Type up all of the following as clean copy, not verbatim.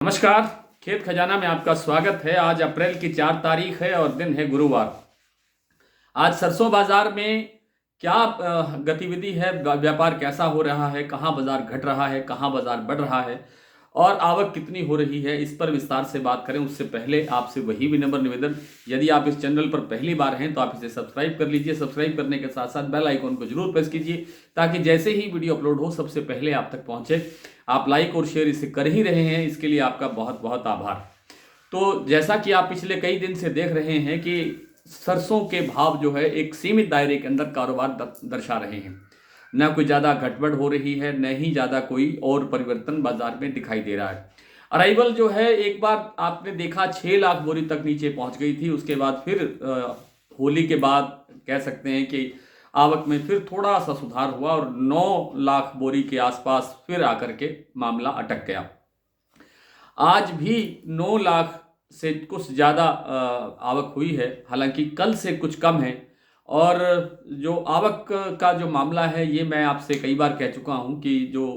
नमस्कार। खेत खजाना में आपका स्वागत है। आज अप्रैल की 4 तारीख है और दिन है गुरुवार। आज सरसों बाजार में क्या गतिविधि है, व्यापार कैसा हो रहा है, कहाँ बाजार घट रहा है, कहाँ बाजार बढ़ रहा है और आवक कितनी हो रही है, इस पर विस्तार से बात करें। उससे पहले आपसे वही विनम्र निवेदन, यदि आप इस चैनल पर पहली बार हैं तो आप इसे सब्सक्राइब कर लीजिए। सब्सक्राइब करने के साथ साथ बेल आइकॉन को जरूर प्रेस कीजिए ताकि जैसे ही वीडियो अपलोड हो सबसे पहले आप तक पहुंचे। आप लाइक और शेयर इसे कर ही रहे हैं, इसके लिए आपका बहुत बहुत आभार। तो जैसा कि आप पिछले कई दिन से देख रहे हैं कि सरसों के भाव जो है एक सीमित दायरे के अंदर कारोबार दर्शा रहे हैं। न कोई ज़्यादा घटबढ़ हो रही है, न ही ज़्यादा कोई और परिवर्तन बाजार में दिखाई दे रहा है। अराइवल जो है एक बार आपने देखा 6 लाख बोरी तक नीचे पहुंच गई थी। उसके बाद फिर होली के बाद कह सकते हैं कि आवक में फिर थोड़ा सा सुधार हुआ और 9 लाख बोरी के आसपास फिर आकर के मामला अटक गया। आज भी 9 लाख से कुछ ज़्यादा आवक हुई है, हालांकि कल से कुछ कम है। और जो आवक का जो मामला है ये मैं आपसे कई बार कह चुका हूँ कि जो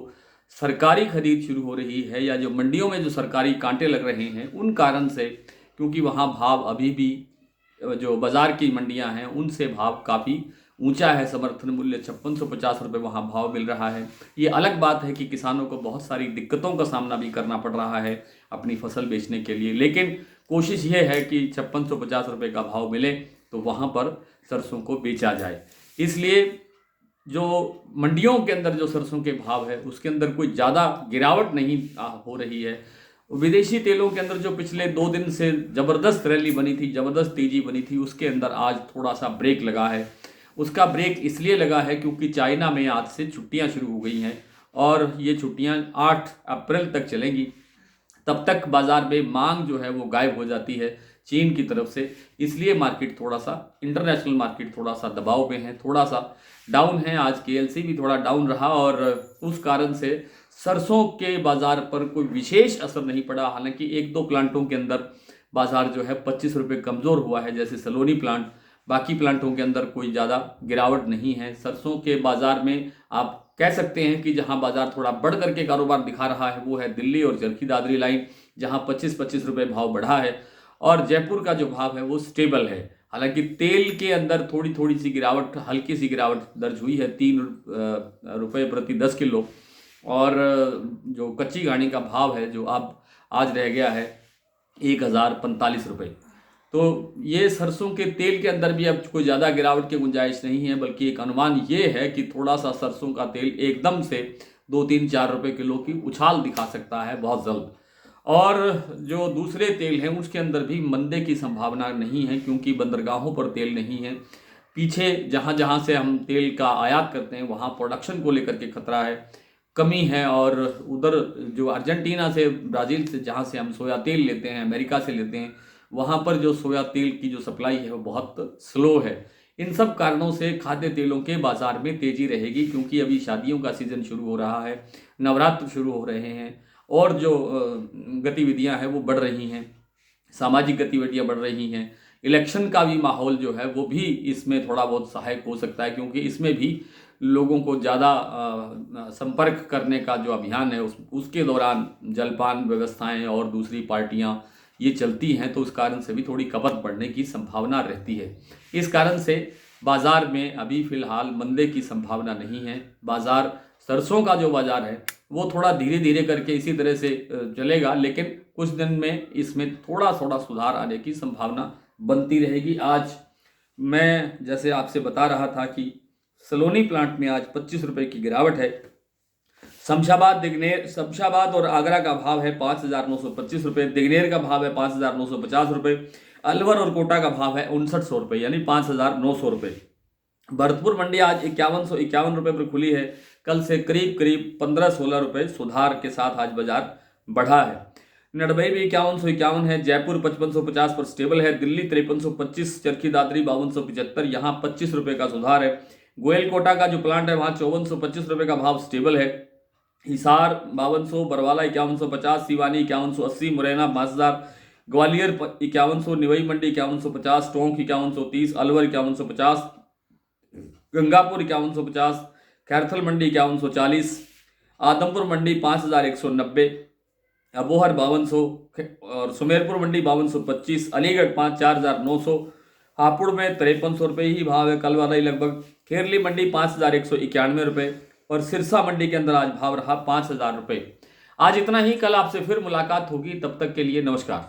सरकारी खरीद शुरू हो रही है या जो मंडियों में जो सरकारी कांटे लग रहे हैं उन कारण से, क्योंकि वहाँ भाव अभी भी जो बाज़ार की मंडियां हैं उनसे भाव काफ़ी ऊंचा है। समर्थन मूल्य 5650 रुपये वहाँ भाव मिल रहा है। ये अलग बात है कि किसानों को बहुत सारी दिक्कतों का सामना भी करना पड़ रहा है अपनी फसल बेचने के लिए, लेकिन कोशिश ये है कि 5650 रुपये का भाव मिले तो वहाँ पर सरसों को बेचा जाए। इसलिए जो मंडियों के अंदर जो सरसों के भाव है उसके अंदर कोई ज़्यादा गिरावट नहीं हो रही है। विदेशी तेलों के अंदर जो पिछले 2 दिन से ज़बरदस्त रैली बनी थी, ज़बरदस्त तेज़ी बनी थी, उसके अंदर आज थोड़ा सा ब्रेक लगा है। उसका ब्रेक इसलिए लगा है क्योंकि चाइना में आज से छुट्टियां शुरू हो गई हैं और ये छुट्टियां 8 अप्रैल तक चलेंगी। तब तक बाजार में मांग जो है वो गायब हो जाती है चीन की तरफ से। इसलिए मार्केट थोड़ा सा, इंटरनेशनल मार्केट थोड़ा सा दबाव में है, थोड़ा सा डाउन है। आज केएलसी भी थोड़ा डाउन रहा और उस कारण से सरसों के बाजार पर कोई विशेष असर नहीं पड़ा। हालांकि 1-2 प्लांटों के अंदर बाजार जो है 25 रुपये कमज़ोर हुआ है, जैसे सलोनी प्लांट। बाकी प्लांटों के अंदर कोई ज़्यादा गिरावट नहीं है। सरसों के बाजार में आप कह सकते हैं कि जहां बाजार थोड़ा बढ़ करके कारोबार दिखा रहा है वो है दिल्ली और चरखी दादरी लाइन, जहां 25-25 रुपये भाव बढ़ा है और जयपुर का जो भाव है वो स्टेबल है। हालांकि तेल के अंदर थोड़ी थोड़ी सी गिरावट, हल्की सी गिरावट दर्ज हुई है, 3 रुपये प्रति 10 किलो। और जो कच्ची घानी का भाव है जो अब आज रह गया है 1045 रुपये। तो ये सरसों के तेल के अंदर भी अब कोई ज़्यादा गिरावट की गुंजाइश नहीं है, बल्कि एक अनुमान ये है कि थोड़ा सा सरसों का तेल एकदम से 2-3-4 रुपये किलो की उछाल दिखा सकता है बहुत जल्द। और जो दूसरे तेल हैं उसके अंदर भी मंदे की संभावना नहीं है, क्योंकि बंदरगाहों पर तेल नहीं है। पीछे जहाँ जहाँ से हम तेल का आयात करते हैं वहाँ प्रोडक्शन को लेकर के खतरा है, कमी है। और उधर जो अर्जेंटीना से, ब्राज़ील से, जहाँ से हम सोया तेल लेते हैं, अमेरिका से लेते हैं, वहाँ पर जो सोया तेल की जो सप्लाई है वो बहुत स्लो है। इन सब कारणों से खाद्य तेलों के बाजार में तेज़ी रहेगी, क्योंकि अभी शादियों का सीज़न शुरू हो रहा है, नवरात्र शुरू हो रहे हैं और जो गतिविधियां हैं वो बढ़ रही हैं, सामाजिक गतिविधियां बढ़ रही हैं। इलेक्शन का भी माहौल जो है वो भी इसमें थोड़ा बहुत सहायक हो सकता है, क्योंकि इसमें भी लोगों को ज़्यादा संपर्क करने का जो अभियान है उसके दौरान जलपान व्यवस्थाएं और दूसरी पार्टियां ये चलती हैं, तो उस कारण से भी थोड़ी खपत बढ़ने की संभावना रहती है। इस कारण से बाज़ार में अभी फ़िलहाल मंदे की संभावना नहीं है। बाज़ार, सरसों का जो बाज़ार है वो थोड़ा धीरे धीरे करके इसी तरह से चलेगा, लेकिन कुछ दिन में इसमें थोड़ा थोड़ा सुधार आने की संभावना बनती रहेगी। आज मैं जैसे आपसे बता रहा था कि सलोनी प्लांट में आज 25 रुपये की गिरावट है। शमशाबाद और आगरा का भाव है 5,925 रुपये, दिग्नेर का भाव है 5,950 रुपये, अलवर और कोटा का भाव है 6,900 रुपये, यानी 5,900 रुपये। भरतपुर मंडी आज 5,151 रुपये पर खुली है। कल से करीब करीब 15-16 रुपये सुधार के साथ आज बाजार बढ़ा है। नडबई भी 5,151 है। जयपुर 5,550 पर स्टेबल है। दिल्ली 5,325, चरखी दादरी 5,275, यहाँ 25 रुपये का सुधार है। गोयल कोटा का जो प्लांट है वहाँ 5,425 रुपये का भाव स्टेबल है। हिसार 5,200, बरवाला 5,150, सिवानी 5,180, मुरैना 5,000, ग्वालियर 5,100, निवई मंडी 5,150, टोंक 5,130, अलवर 5,150, गंगापुर 5,150, खैरथल मंडी 5,140, आदमपुर मंडी 5,190, अबोहर 5200 और सुमेरपुर मंडी 5225, अलीगढ़ 4,900, हापुड़ में 5300 रुपये ही भाव है कल वाला ही लगभग। खेरली मंडी 5,191 रुपये और सिरसा मंडी के अंदर आज भाव रहा 5,000 रुपये। आज इतना ही, कल आपसे फिर मुलाकात होगी, तब तक के लिए नमस्कार।